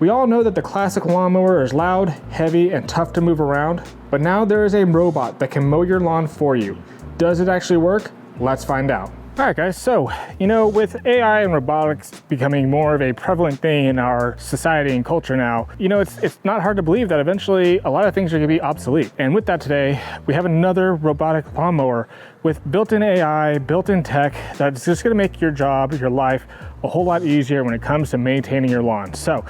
We all know that the classic lawnmower is loud, heavy, and tough to move around, but now there is a robot that can mow your lawn for you. Does it actually work? Let's find out. All right, guys, so, with AI and robotics becoming more of a prevalent thing in our society and culture now, it's not hard to believe that eventually a lot of things are gonna be obsolete. And with that today, we have another robotic lawnmower with built-in AI, built-in tech that's just gonna make your job, your life, a whole lot easier when it comes to maintaining your lawn. So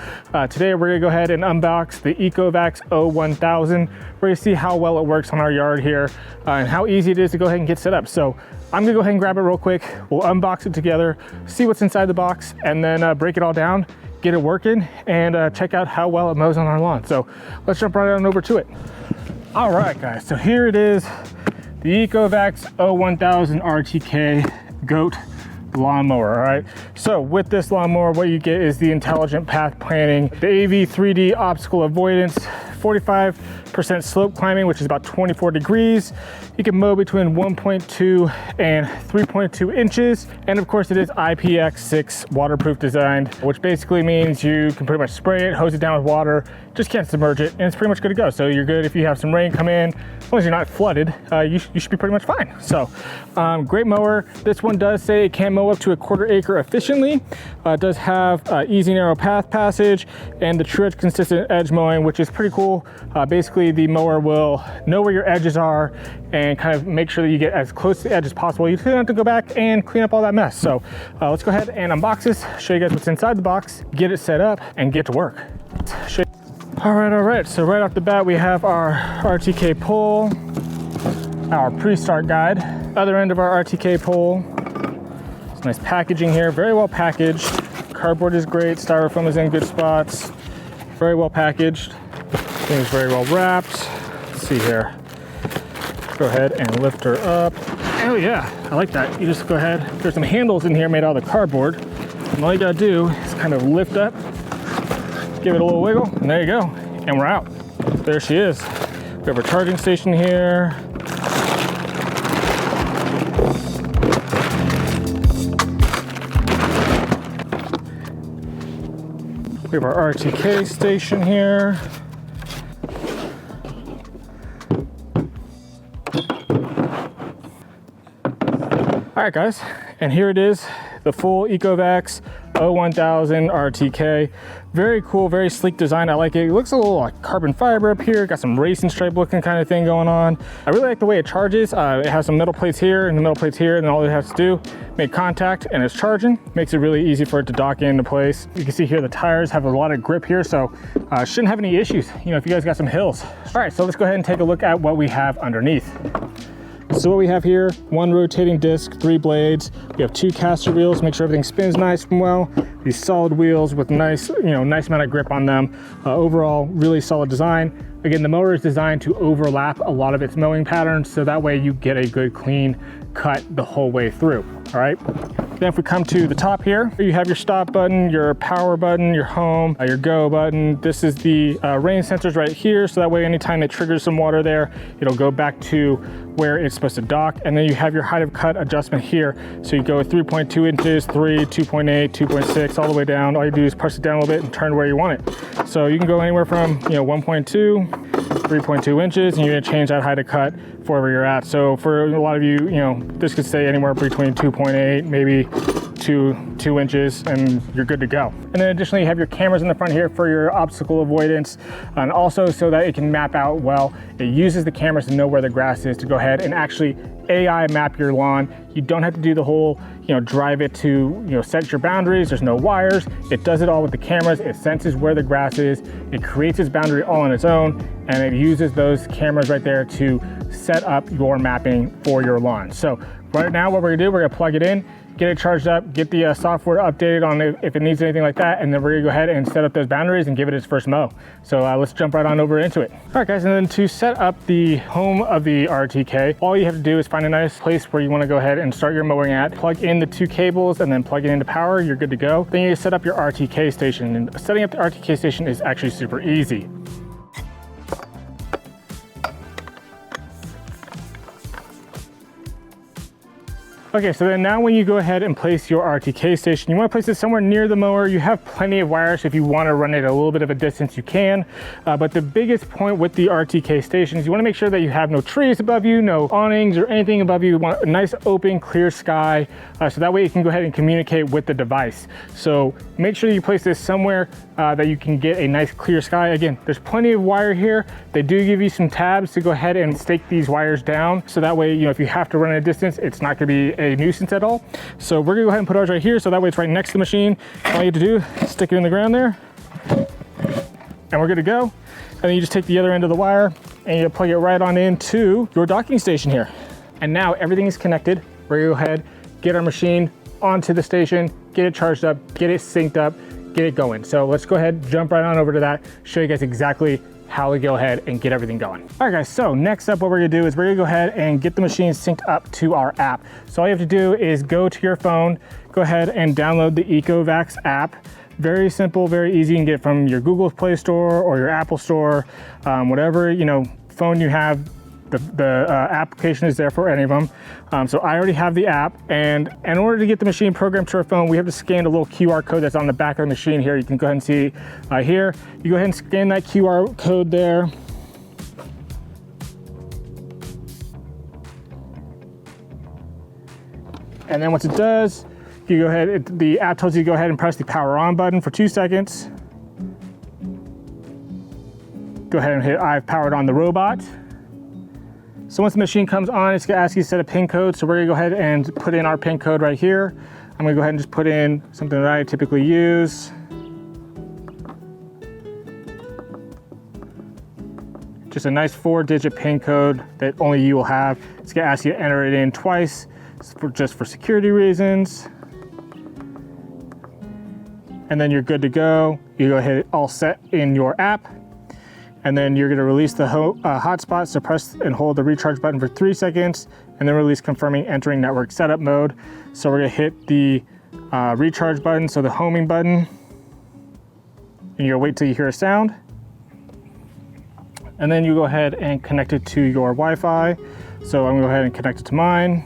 today we're gonna go ahead and unbox the Ecovacs O1000. We're gonna see how well it works on our yard here and how easy it is to go ahead and get set up. So I'm gonna go ahead and grab it real quick. We'll unbox it together, see what's inside the box, and then break it all down, get it working, and check out how well it mows on our lawn. So let's jump right on over to it. All right, guys, so here it is, the Ecovacs O1000 RTK Goat lawnmower. All right, so with this lawnmower, what you get is the intelligent path planning, the AV 3D obstacle avoidance, 45% slope climbing, which is about 24 degrees. You can mow between 1.2 and 3.2 inches. And of course it is IPX6 waterproof designed, which basically means you can pretty much spray it, hose it down with water, just can't submerge it, and it's pretty much good to go. So you're good if you have some rain come in, as long as you're not flooded, you should be pretty much fine. So great mower. This one does say it can mow up to a 1/4 acre efficiently. It does have easy narrow path passage and the true edge consistent edge mowing, which is pretty cool. Basically the mower will know where your edges are and kind of make sure that you get as close to the edge as possible. You don't have to go back and clean up all that mess. So let's go ahead and unbox this, show you guys what's inside the box, get it set up, and get to work. All right. So right off the bat, we have our RTK pole, our pre-start guide, other end of our RTK pole. It's nice packaging here, very well packaged. Cardboard is great, styrofoam is in good spots, very well packaged. Things very well wrapped. Let's see here. Go ahead and lift her up. Oh yeah, I like that. You just go ahead, there's some handles in here made out of the cardboard. And all you gotta do is kind of lift up, give it a little wiggle, and there you go. And we're out. There she is. We have our charging station here. We have our RTK station here. All right, guys, and here it is, the full Ecovacs O1000 RTK. Very cool, very sleek design. I like it. It looks a little like carbon fiber up here. Got some racing stripe looking kind of thing going on. I really like the way it charges. It has some metal plates here and the metal plates here, and all it has to do, make contact, and it's charging. Makes it really easy for it to dock into place. You can see here the tires have a lot of grip here, so shouldn't have any issues, if you guys got some hills. All right, so let's go ahead and take a look at what we have underneath. So what we have here, one rotating disc, 3 blades. We have 2 caster wheels, make sure everything spins nice and well. These solid wheels with nice, nice amount of grip on them. Overall, really solid design. Again, the mower is designed to overlap a lot of its mowing patterns, so that way you get a good clean cut the whole way through, all right? Then if we come to the top here, you have your stop button, your power button, your home, your go button. This is the rain sensors right here, so that way anytime it triggers some water there, it'll go back to where it's supposed to dock. And then you have your height of cut adjustment here. So you go with 3.2 inches, 3, 2.8, 2.6, all the way down. All you do is press it down a little bit and turn where you want it. So you can go anywhere from 1.2, 3.2 inches, and you're gonna change that height of cut for wherever you're at. So for a lot of you, this could stay anywhere between 2.8, maybe 2 inches, and you're good to go. And then additionally, you have your cameras in the front here for your obstacle avoidance, and also so that it can map out well. It uses the cameras to know where the grass is to go ahead and actually AI map your lawn. You don't have to do the whole, drive it to, set your boundaries. There's no wires. It does it all with the cameras. It senses where the grass is. It creates its boundary all on its own, and it uses those cameras right there to set up your mapping for your lawn. So right now, what we're gonna do, we're gonna plug it in, get it charged up, get the software updated on it if it needs anything like that, and then we're gonna go ahead and set up those boundaries and give it its first mow. So let's jump right on over into it. All right, guys, and then to set up the home of the RTK, all you have to do is find a nice place where you wanna go ahead and start your mowing at, plug in the 2 cables, and then plug it into power, you're good to go. Then you set up your RTK station, and setting up the RTK station is actually super easy. Okay, so then now when you go ahead and place your RTK station, you want to place it somewhere near the mower. You have plenty of wires. If you want to run it a little bit of a distance, you can. But the biggest point with the RTK station is you want to make sure that you have no trees above you, no awnings or anything above you. You want a nice open, clear sky, so that way you can go ahead and communicate with the device. So make sure you place this somewhere that you can get a nice clear sky. Again, there's plenty of wire here. They do give you some tabs to go ahead and stake these wires down. So that way, if you have to run a distance, it's not gonna be a nuisance at all. So we're gonna go ahead and put ours right here. So that way it's right next to the machine. All you have to do is stick it in the ground there and we're good to go. And then you just take the other end of the wire and you plug it right on into your docking station here. And now everything is connected. We're gonna go ahead, get our machine onto the station, get it charged up, get it synced up, get it going. So let's go ahead, jump right on over to that, show you guys exactly how to go ahead and get everything going. All right guys, so next up what we're gonna do is we're gonna go ahead and get the machine synced up to our app. So all you have to do is go to your phone, go ahead and download the Ecovacs app. Very simple, very easy. You can get it from your Google Play Store or your Apple Store, whatever phone you have. The application is there for any of them. So I already have the app, and in order to get the machine programmed to our phone, we have to scan a little QR code that's on the back of the machine here. You can go ahead and see here. You go ahead and scan that QR code there. And then once it does, you go ahead, the app tells you to go ahead and press the power on button for 2 seconds. Go ahead and hit I've powered on the robot. So once the machine comes on, it's gonna ask you to set a PIN code. So we're gonna go ahead and put in our PIN code right here. I'm gonna go ahead and just put in something that I typically use. Just a nice 4-digit PIN code that only you will have. It's gonna ask you to enter it in twice, just for security reasons. And then you're good to go. You go ahead, all set in your app. And then you're gonna release the hotspot, so press and hold the recharge button for 3 seconds, and then release confirming entering network setup mode. So we're gonna hit the recharge button, so the homing button, and you'll wait till you hear a sound. And then you go ahead and connect it to your Wi-Fi. So I'm gonna go ahead and connect it to mine.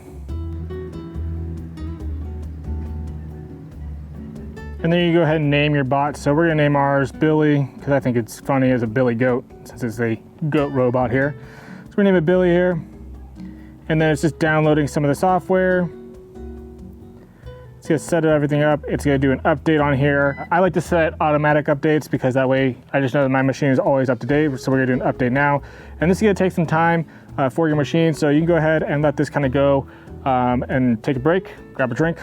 And then you go ahead and name your bot. So we're gonna name ours Billy, because I think it's funny as a Billy Goat, since it's a goat robot here. So we're gonna name it Billy here. And then it's just downloading some of the software. It's gonna set everything up. It's gonna do an update on here. I like to set automatic updates because that way I just know that my machine is always up to date. So we're gonna do an update now. And this is gonna take some time for your machine. So you can go ahead and let this kind of go and take a break, grab a drink,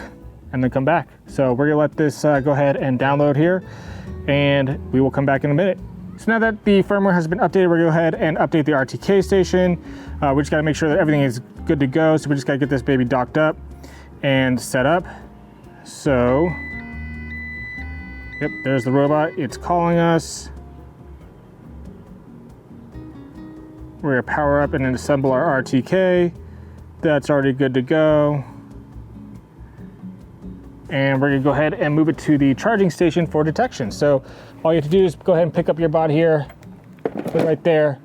and then come back. So we're gonna let this go ahead and download here, and we will come back in a minute. So now that the firmware has been updated, we're gonna go ahead and update the RTK station. We just gotta make sure that everything is good to go. So we just gotta get this baby docked up and set up. So, yep, there's the robot. It's calling us. We're gonna power up and then assemble our RTK. That's already good to go. And we're gonna go ahead and move it to the charging station for detection. So all you have to do is go ahead and pick up your bot here, put it right there.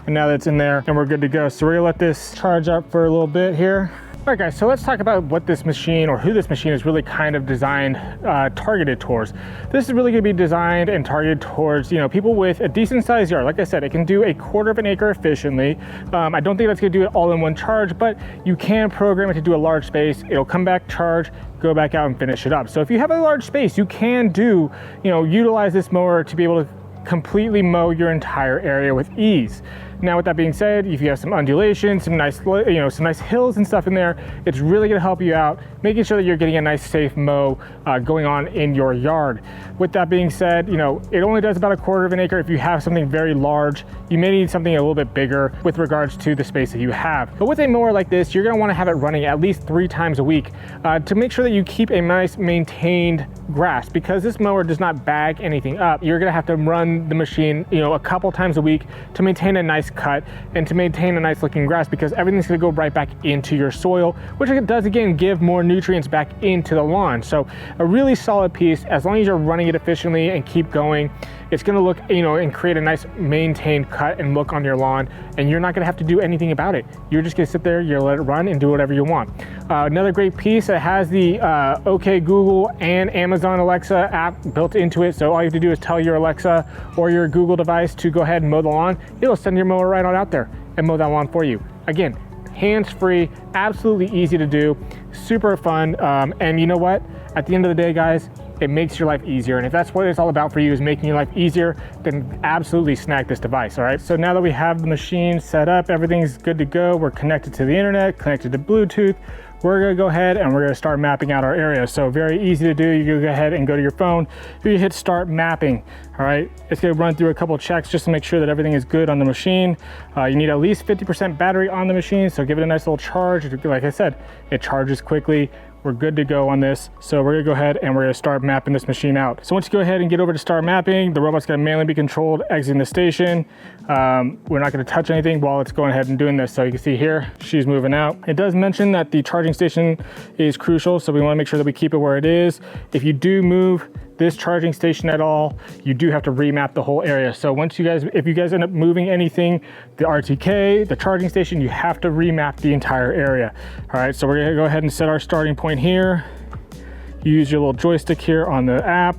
And now that's in there and we're good to go. So we're gonna let this charge up for a little bit here. All right guys, so let's talk about what this machine, or who this machine is really kind of designed, targeted towards. This is really gonna be designed and targeted towards, people with a decent sized yard. Like I said, it can do a 1/4 acre efficiently. I don't think that's gonna do it all in one charge, but you can program it to do a large space. It'll come back, charge, go back out and finish it up. So if you have a large space, you can utilize this mower to be able to completely mow your entire area with ease. Now, with that being said, if you have some undulation, some nice hills and stuff in there, it's really gonna help you out, making sure that you're getting a nice safe mow going on in your yard. With that being said, it only does about 1/4 acre. If you have something very large, you may need something a little bit bigger with regards to the space that you have. But with a mower like this, you're gonna wanna have it running at least 3 times a week to make sure that you keep a nice maintained grass, because this mower does not bag anything up. You're gonna have to run the machine, a couple times a week to maintain a nice cut and to maintain a nice looking grass, because everything's gonna go right back into your soil, which it does again give more nutrients back into the lawn. So a really solid piece, as long as you're running it efficiently and keep going, it's gonna look, you know, and create a nice maintained cut and look on your lawn, and you're not gonna have to do anything about it. You're just gonna sit there, you'll let it run and do whatever you want. Another great piece, it has the OK Google and Amazon Alexa app built into it. So all you have to do is tell your Alexa or your Google device to go ahead and mow the lawn. It'll send your mower right on out there and mow that lawn for you. Again, hands-free, absolutely easy to do, super fun. And you know what? At the end of the day, guys, it makes your life easier. And if that's what it's all about for you, is making your life easier, then absolutely snag this device, all right? So now that we have the machine set up, everything's good to go. We're connected to the internet, connected to Bluetooth. We're gonna go ahead and we're gonna start mapping out our area. So very easy to do. You go ahead and go to your phone, you hit start mapping, all right? It's gonna run through a couple of checks just to make sure that everything is good on the machine. You need at least 50% battery on the machine, so give it a nice little charge. Like I said, it charges quickly. We're good to go on this. So we're gonna go ahead and we're gonna start mapping this machine out. So once you go ahead and get over to start mapping, the robot's gonna manually be controlled exiting the station. We're not gonna touch anything while it's going ahead and doing this. So you can see here, she's moving out. It does mention that the charging station is crucial, so we wanna make sure that we keep it where it is. If you do move this charging station at all, you do have to remap the whole area. So once you guys, if you guys end up moving anything, the RTK, the charging station, you have to remap the entire area. All right, so we're gonna go ahead and set our starting point here. You use your little joystick here on the app.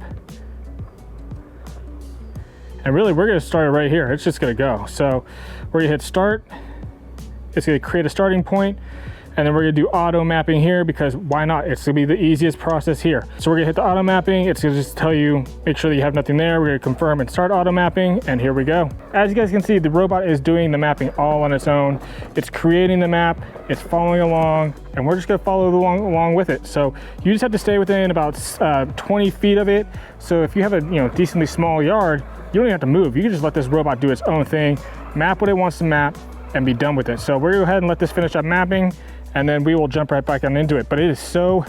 And really, we're gonna start it right here. It's just gonna go. So we're gonna hit start. It's gonna create a starting point. And then we're gonna do auto mapping here because why not? It's gonna be the easiest process here. So we're gonna hit the auto mapping. It's gonna just tell you, make sure that you have nothing there. We're gonna confirm and start auto mapping, and here we go. As you guys can see, the robot is doing the mapping all on its own. It's creating the map, it's following along, and we're just gonna follow along with it. So you just have to stay within about 20 feet of it. So if you have a decently small yard, you don't even have to move. You can just let this robot do its own thing, map what it wants to map, and be done with it. So we're gonna go ahead and let this finish up mapping, and then we will jump right back on into it. But it is so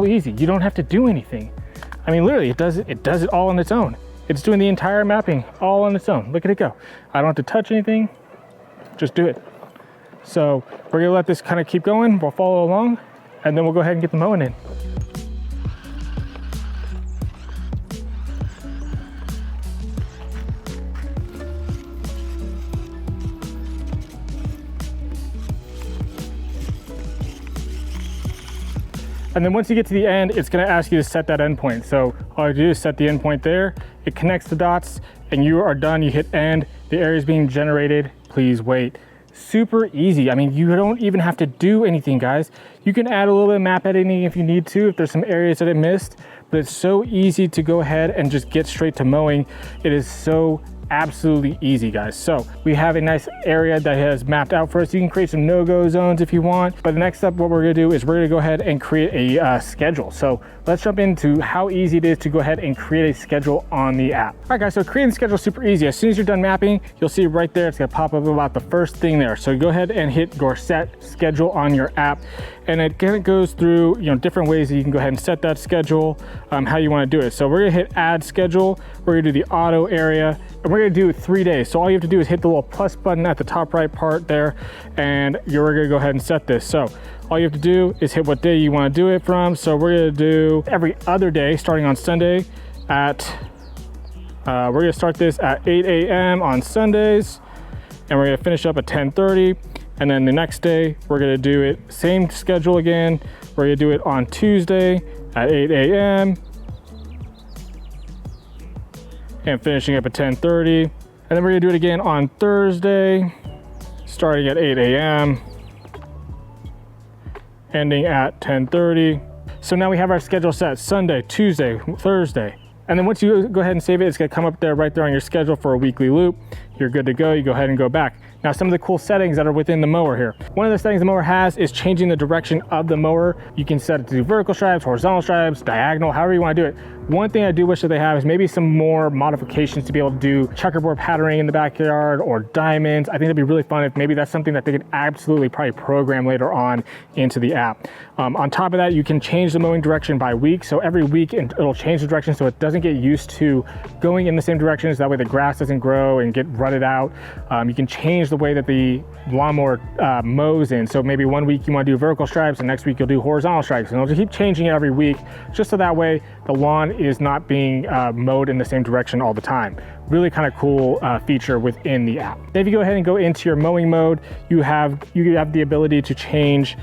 easy. You don't have to do anything. I mean, literally, it does it all on its own. It's doing the entire mapping all on its own. Look at it go. I don't have to touch anything, just do it. So we're gonna let this kind of keep going. We'll follow along, and then we'll go ahead and get the mowing in. And then once you get to the end, it's gonna ask you to set that endpoint. So all you do is set the endpoint there. It connects the dots and you are done. You hit end, the area is being generated. Please wait. Super easy. I mean, you don't even have to do anything, guys. You can add a little bit of map editing if you need to, if there's some areas that it missed, but it's so easy to go ahead and just get straight to mowing. It is so absolutely easy, guys. So we have a nice area that has mapped out for us. You can create some no-go zones if you want, but the next step, what we're gonna do is we're gonna go ahead and create a schedule. So let's jump into how easy it is to go ahead and create a schedule on the app. All right, guys, so creating the schedule is super easy. As soon as you're done mapping, you'll see right there, it's gonna pop up about the first thing there. So go ahead and hit your set schedule on your app, and it kind of goes through different ways that you can go ahead and set that schedule, how you wanna do it. So we're gonna hit add schedule, we're gonna do the auto area, and we're gonna do 3 days. So all you have to do is hit the little plus button at the top right part there, and you're gonna go ahead and set this. So all you have to do is hit what day you wanna do it from. So we're gonna do every other day, starting on Sunday at, we're gonna start this at 8 a.m. on Sundays, and we're gonna finish up at 10:30. And then the next day, we're gonna do it, same schedule again. We're gonna do it on Tuesday at 8 a.m. and finishing up at 10:30. And then we're gonna do it again on Thursday, starting at 8 a.m. ending at 10:30. So now we have our schedule set: Sunday, Tuesday, Thursday. And then once you go ahead and save it, it's gonna come up there right there on your schedule for a weekly loop. You're good to go, you go ahead and go back. Now, some of the cool settings that are within the mower here. One of the settings the mower has is changing the direction of the mower. You can set it to do vertical stripes, horizontal stripes, diagonal, however you wanna do it. One thing I do wish that they have is maybe some more modifications to be able to do checkerboard patterning in the backyard or diamonds. I think that'd be really fun if maybe that's something that they could absolutely probably program later on into the app. On top of that, you can change the mowing direction by week. So every week it'll change the direction so it doesn't get used to going in the same directions. That way the grass doesn't grow and get rutted out. You can change the way that the lawnmower mows in. So maybe one week you want to do vertical stripes, and next week you'll do horizontal stripes, and it'll just keep changing it every week, just so that way the lawn is not being mowed in the same direction all the time. Really kind of cool feature within the app. Then if you go ahead and go into your mowing mode, you have the ability to change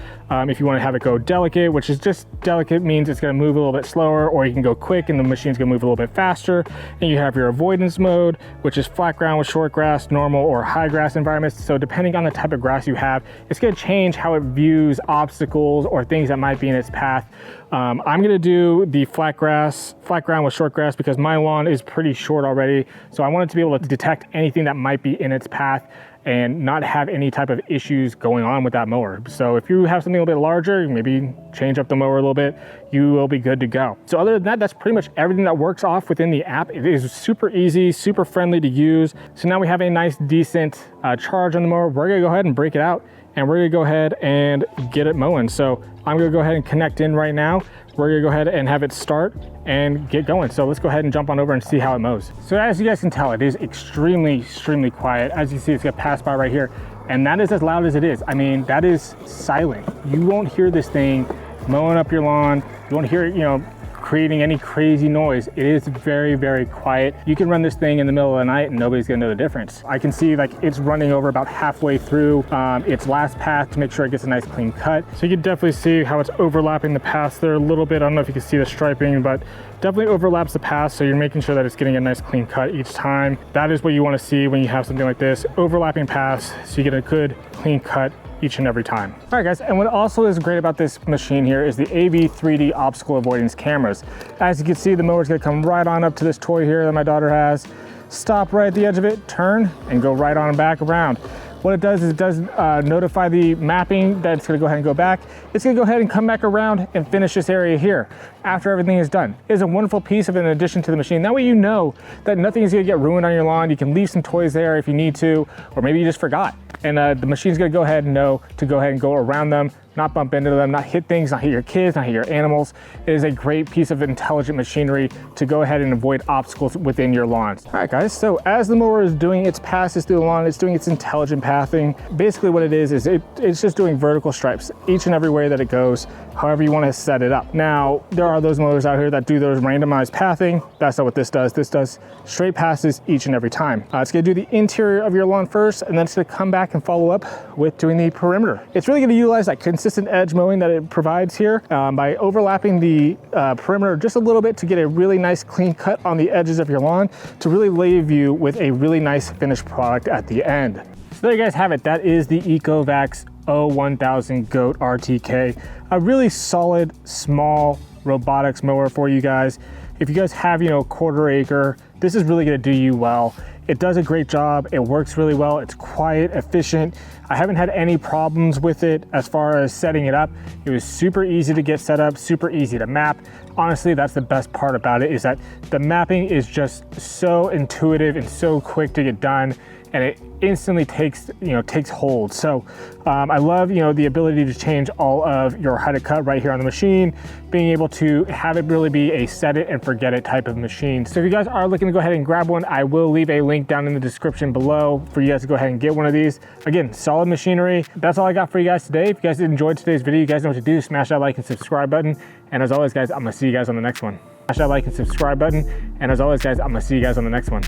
if you want to have it go delicate, which is just delicate means it's going to move a little bit slower, or you can go quick and the machine's going to move a little bit faster. And you have your avoidance mode, which is flat ground with short grass, normal or high grass environments. So depending on the type of grass you have, it's going to change how it views obstacles or things that might be in its path. I'm going to do the flat ground with short grass because my lawn is pretty short already. So I want it to be able to detect anything that might be in its path and not have any type of issues going on with that mower. So if you have something a little bit larger, maybe change up the mower a little bit, you will be good to go. So other than that, that's pretty much everything that works off within the app. It is super easy, super friendly to use. So now we have a nice, decent charge on the mower. We're gonna go ahead and break it out, and we're gonna go ahead and get it mowing. So I'm gonna go ahead and connect in right now. We're gonna go ahead and have it start and get going. So let's go ahead and jump on over and see how it mows. So as you guys can tell, it is extremely quiet. As you see, it's gonna pass by right here, and that is as loud as it is. I mean, that is silent. You won't hear this thing mowing up your lawn. You won't hear it, creating any crazy noise. It is very quiet. You can run this thing in the middle of the night and nobody's gonna know the difference. I can see like it's running over about halfway through its last path to make sure it gets a nice clean cut. So you can definitely see how it's overlapping the paths there a little bit. I don't know if you can see the striping, but definitely overlaps the path. So you're making sure that it's getting a nice clean cut each time. That is what you wanna see when you have something like this, overlapping paths, so you get a good clean cut each and every time. All right guys, and what also is great about this machine here is the AV 3D obstacle avoidance cameras. As you can see, the mower's gonna come right on up to this toy here that my daughter has, stop right at the edge of it, turn, and go right on back around. What it does is it does notify the mapping that it's gonna go ahead and go back. It's gonna go ahead and come back around and finish this area here after everything is done. It is a wonderful piece of an addition to the machine. That way you know that nothing is gonna get ruined on your lawn. You can leave some toys there if you need to, or maybe you just forgot. And the machine's gonna go ahead and know to go ahead and go around them, not bump into them, not hit things, not hit your kids, not hit your animals. It is a great piece of intelligent machinery to go ahead and avoid obstacles within your lawns. All right guys, so as the mower is doing its passes through the lawn, it's doing its intelligent pathing. Basically what it is it's just doing vertical stripes each and every way that it goes, however you wanna set it up. Now, there are those mowers out here that do those randomized pathing. That's not what this does. This does straight passes each and every time. It's gonna do the interior of your lawn first, and then it's gonna come back and follow up with doing the perimeter. It's really gonna utilize that consistent edge mowing that it provides here by overlapping the perimeter just a little bit to get a really nice clean cut on the edges of your lawn to really leave you with a really nice finished product at the end. So there you guys have it. That is the Ecovacs O1000 Goat RTK. A really solid, small robotics mower for you guys. If you guys have, a quarter acre, this is really gonna do you well. It does a great job. It works really well. It's quiet, efficient. I haven't had any problems with it as far as setting it up. It was super easy to get set up, super easy to map. Honestly, that's the best part about it, is that the mapping is just so intuitive and so quick to get done, and it instantly takes hold. So I love the ability to change all of your how to cut right here on the machine, being able to have it really be a set it and forget it type of machine. So if you guys are looking to go ahead and grab one, I will leave a link down in the description below for you guys to go ahead and get one of these. Again, solid machinery. That's all I got for you guys today. If you guys enjoyed today's video, you guys know what to do. Smash that like and subscribe button. And as always guys, I'm gonna see you guys on the next one. Smash that like and subscribe button. And as always guys, I'm gonna see you guys on the next one.